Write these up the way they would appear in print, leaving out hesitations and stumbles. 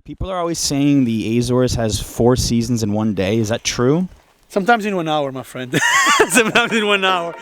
People are always saying the Azores has 4 seasons in one day. Is that true? Sometimes in 1 hour, my friend. Sometimes in 1 hour.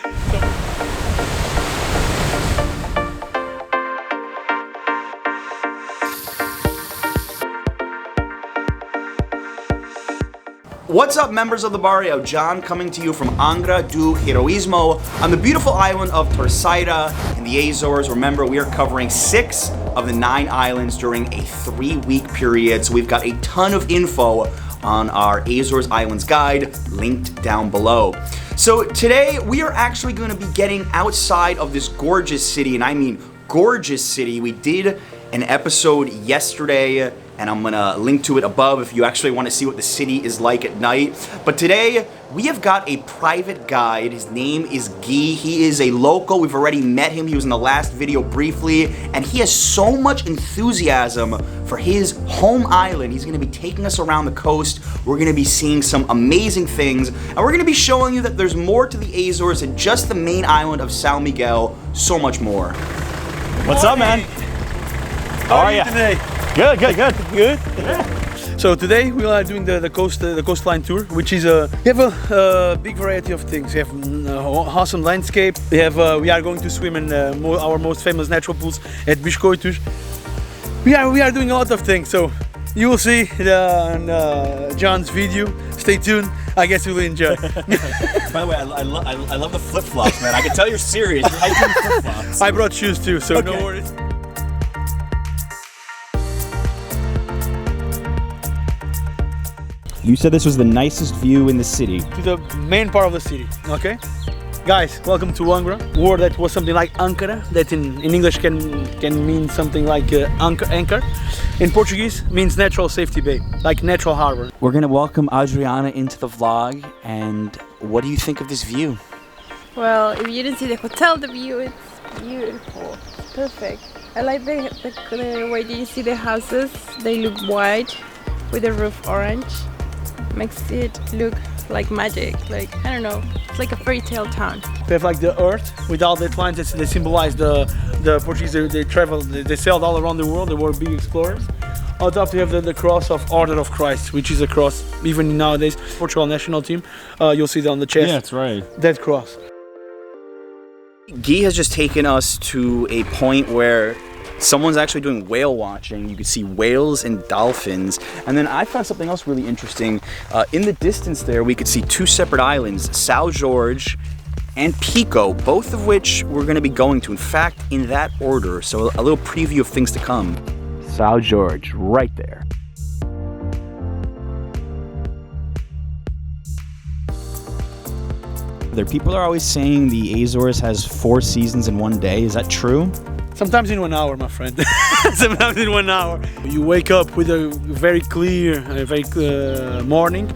What's up, members of the Barrio? John coming to you from Angra do Heroísmo on the beautiful island of Terceira in the Azores. Remember, we are covering 6 of the 9 islands during a 3-week period, so we've got a ton of info on our Azores Islands guide linked down below. So today we are actually going to be getting outside of this gorgeous city, and I mean gorgeous city. We did an episode yesterday, and I'm gonna link to it above if you actually want to see what the city is like at night. But today, we have got a private guide. His name is Guy. He is a local. We've already met him. He was in the last video briefly, and he has so much enthusiasm for his home island. He's gonna be taking us around the coast. We're gonna be seeing some amazing things, and we're gonna be showing you that there's more to the Azores than just the main island of São Miguel, so much more. What's up, man? How are you today? Good. Yeah. So today we are doing the coastline tour, which is we have a big variety of things. We have awesome landscape. We are going to swim in our most famous natural pools at Biscoitos. We are doing a lot of things. So you will see John's video. Stay tuned. I guess you will enjoy. By the way, I love the flip-flops, man. I can tell you're serious. You're hiking flip-flops. I brought shoes too, so Okay. no worries. You said this was the nicest view in the city. To the main part of the city, okay? Guys, welcome to Angra, word that was something like Ankara, that in English can mean something like anchor. In Portuguese means natural safety bay, like natural harbor. We're gonna welcome Adriana into the vlog, and what do you think of this view? Well, if you didn't see the hotel, the view is beautiful. It's perfect. I like the way that you see the houses. They look white with the roof orange. Makes it look like magic, like, I don't know, it's like a fairy tale town. They have like the earth with all the lines. They symbolize the Portuguese. They traveled, they sailed all around the world. They were big explorers. On top you have the cross of Order of Christ, which is a cross even nowadays. Portugal national team, you'll see that on the chest. Yeah, that's right. That cross. Guy has just taken us to a point where someone's actually doing whale watching. You can see whales and dolphins. And then I found something else really interesting. In the distance there, we could see 2 separate islands, São Jorge and Pico, both of which we're going to be going to. In fact, in that order. So a little preview of things to come. São Jorge, right there. People are always saying the Azores has 4 seasons in one day. Is that true? Sometimes in 1 hour, my friend. Sometimes in 1 hour. You wake up with a very clear, morning,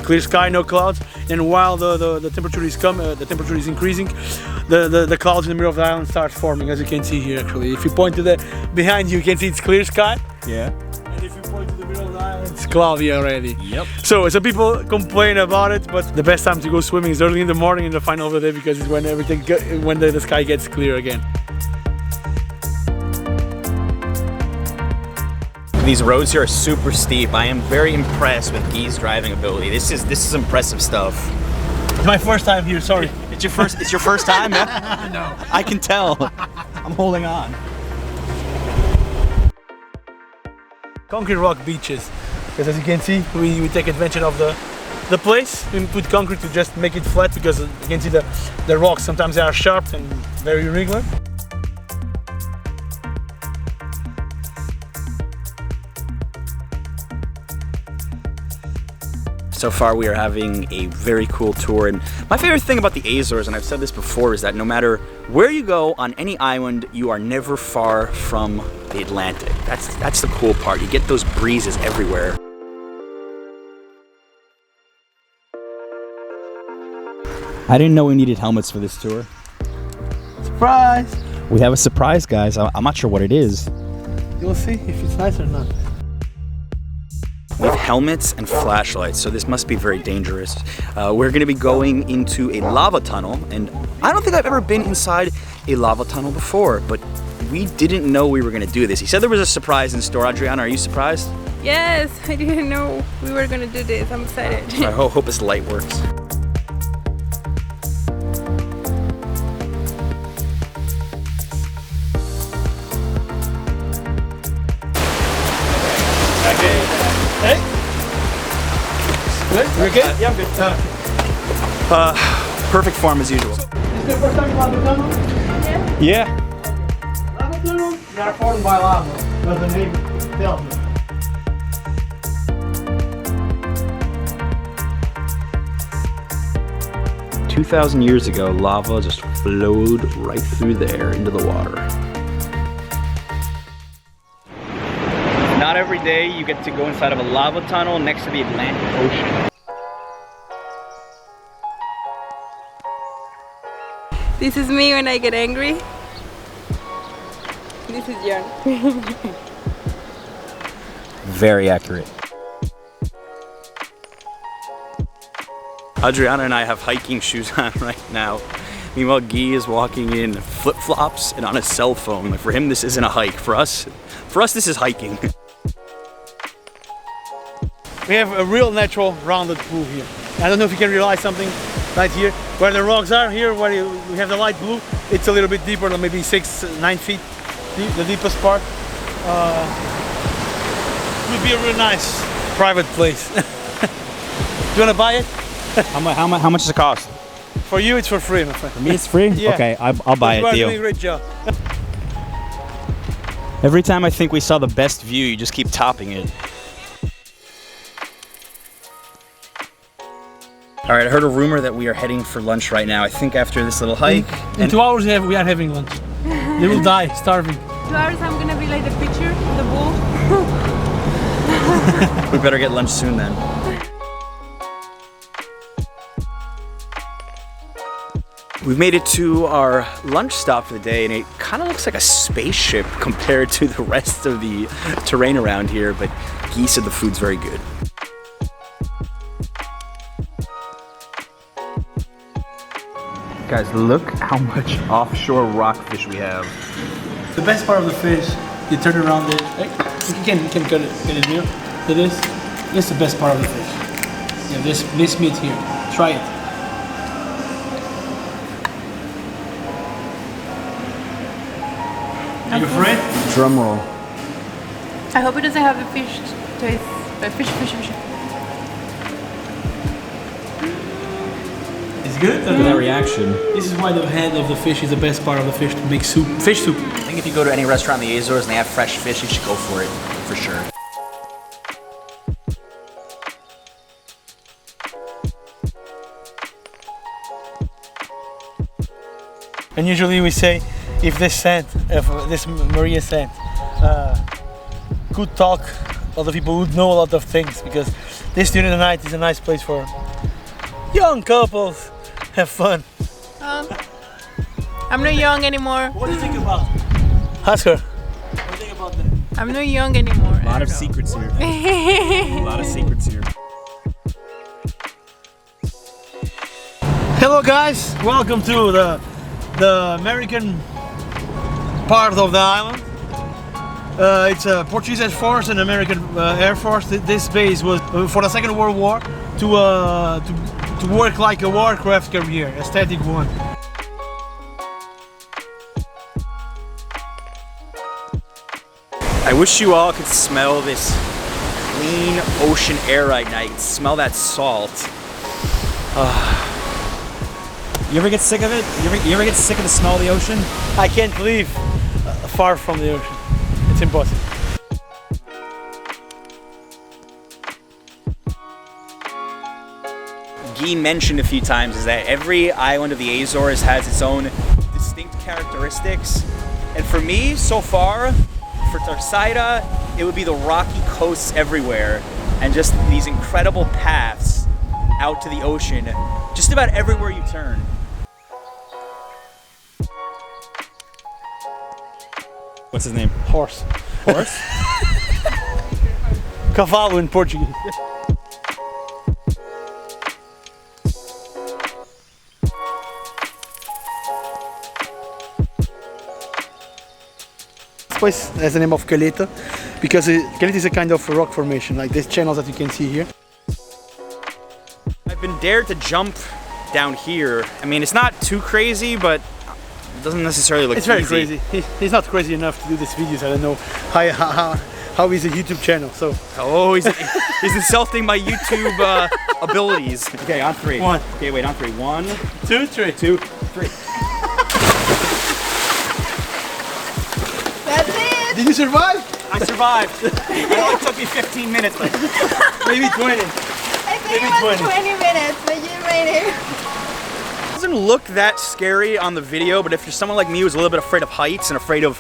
clear sky, no clouds, and while the temperature is increasing, the clouds in the middle of the island start forming, as you can see here. Actually, if you point to the behind you, you can see it's clear sky. Yeah. And if you point to the middle of the island, it's cloudy already. Yep. So some people complain about it, but the best time to go swimming is early in the morning in the final of the day, because it's when the sky gets clear again. These roads here are super steep. I am very impressed with Guy's driving ability. This is impressive stuff. It's my first time here. Sorry. It's your first time, man? No. I can tell. I'm holding on. Concrete rock beaches, because as you can see, we take advantage of the place. We put concrete to just make it flat, because you can see the rocks sometimes they are sharp and very irregular. So far we are having a very cool tour, and my favorite thing about the Azores, and I've said this before, is that no matter where you go on any island, you are never far from the Atlantic. That's the cool part. You get those breezes everywhere. I didn't know we needed helmets for this tour. Surprise! We have a surprise, guys. I'm not sure what it is. You'll see if it's nice or not. We have helmets and flashlights, so this must be very dangerous. We're going to be going into a lava tunnel, and I don't think I've ever been inside a lava tunnel before, but we didn't know we were going to do this. He said there was a surprise in store. Adriana, are you surprised? Yes, I didn't know we were gonna do this. I'm excited. I hope this light works. Hey? Good? You okay? Yeah, I'm good. Perfect form as usual. Is this the first time you lava tunnel? Yeah. Lava tunnel? They are formed by lava. That's the name tells you. – 2,000 years ago, lava just flowed right through there into the water. Not every day you get to go inside of a lava tunnel next to the Atlantic Ocean. This is me when I get angry. This is Jan. Very accurate. Adriana and I have hiking shoes on right now. Meanwhile, Guy is walking in flip-flops and on his cell phone. Like, for him, this isn't a hike. For us, this is hiking. We have a real natural rounded pool here. I don't know if you can realize something right here. Where the rocks are here, where we have the light blue, it's a little bit deeper than maybe 6-9 feet, the deepest part. Would be a really nice private place. Do you want to buy it? How much does it cost? For you, it's for free, my friend. For me, it's free? Yeah. Okay, I'll buy You it, are deal. doing a great job. Every time I think we saw the best view, you just keep topping it. All right, I heard a rumor that we are heading for lunch right now. I think after this little hike. In 2 hours we are having lunch. They will die, starving. 2 hours I'm gonna be like the picture, the bull. We better get lunch soon then. We've made it to our lunch stop for the day, and it kind of looks like a spaceship compared to the rest of the terrain around here, but Guy said the food's very good. Guys, look how much offshore rockfish we have. The best part of the fish, you turn around it. You can cut it, get it here. To this. This is the best part of the fish. Yeah, this meat here. Try it. Are you afraid? Drum roll. I hope it doesn't have the fish taste. Fish. It's good? That reaction. This is why the head of the fish is the best part of the fish to make soup. Fish soup. I think if you go to any restaurant in the Azores and they have fresh fish, you should go for it, for sure. And usually we say, if this Maria said, could talk, a lot of people would know a lot of things, because this during the night is a nice place for young couples, have fun. I'm not young anymore. What do you think about? Ask her. What do you think about that? I'm not young anymore. A lot of secrets here. A lot of secrets here. Hello guys, welcome to the American part of the island. It's a Portuguese Air Force and American Air Force. This base was for the Second World War to work like a warcraft carrier, a static one. I wish you all could smell this clean ocean air right now. You can smell that salt. You ever get sick of it? You ever get sick of the smell of the ocean? I can't live far from the ocean. It's impossible. Guy mentioned a few times is that every island of the Azores has its own distinct characteristics. And for me, so far, for Terceira, it would be the rocky coasts everywhere and just these incredible paths out to the ocean, just about everywhere you turn. What's his name? Horse. Horse? Cavalo in Portuguese. This place has the name of Caleta. because Calit is a kind of rock formation, like these channels that you can see here. I've been dared to jump down here. I mean, it's not too crazy, but it doesn't necessarily look easy. It's very crazy. He's not crazy enough to do these videos. I don't know how he's a YouTube channel. So he's insulting my YouTube abilities. Okay, on 3. 1. Okay, wait, on 3. 1, 2, 3. 2, 3. That's it! Did you survive? I survived. It only took me 15 minutes, but Maybe 20. I think it was 20 minutes, but you made it. it doesn't look that scary on the video, but if you're someone like me who's a little bit afraid of heights and afraid of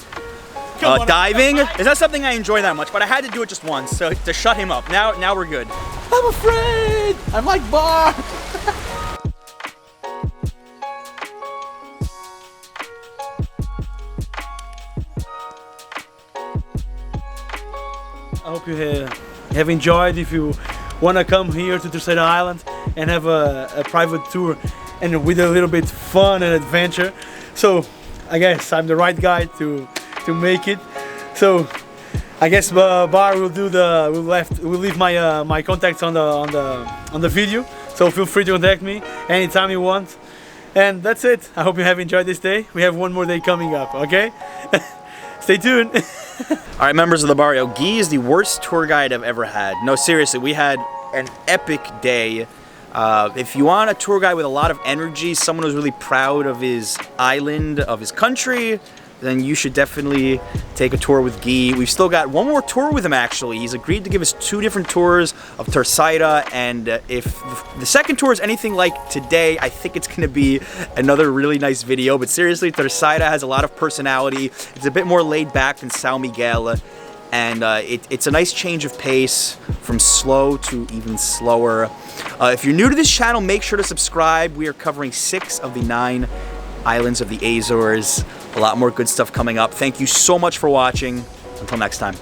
diving, it's not something I enjoy that much, but I had to do it just once so to shut him up. Now we're good. I'm afraid! I'm like Barr! I hope you have enjoyed. If you want to come here to Terceira Island and have a private tour and with a little bit fun and adventure, so I guess I'm the right guy to make it. So I guess Barr will do we'll leave my my contacts on the video. So feel free to contact me anytime you want. And that's it. I hope you have enjoyed this day. We have one more day coming up. Okay. Stay tuned. All right, members of the Barrio, Guy is the worst tour guide I've ever had. No, seriously, we had an epic day. If you want a tour guide with a lot of energy, someone who's really proud of his island, of his country, then you should definitely take a tour with Guy. We've still got one more tour with him, actually. He's agreed to give us 2 different tours of Terceira, and if the second tour is anything like today, I think it's gonna be another really nice video. But seriously, Terceira has a lot of personality. It's a bit more laid back than São Miguel, and it's a nice change of pace from slow to even slower. If you're new to this channel, make sure to subscribe. We are covering 6 of the 9 islands of the Azores. A lot more good stuff coming up. Thank you so much for watching. Until next time.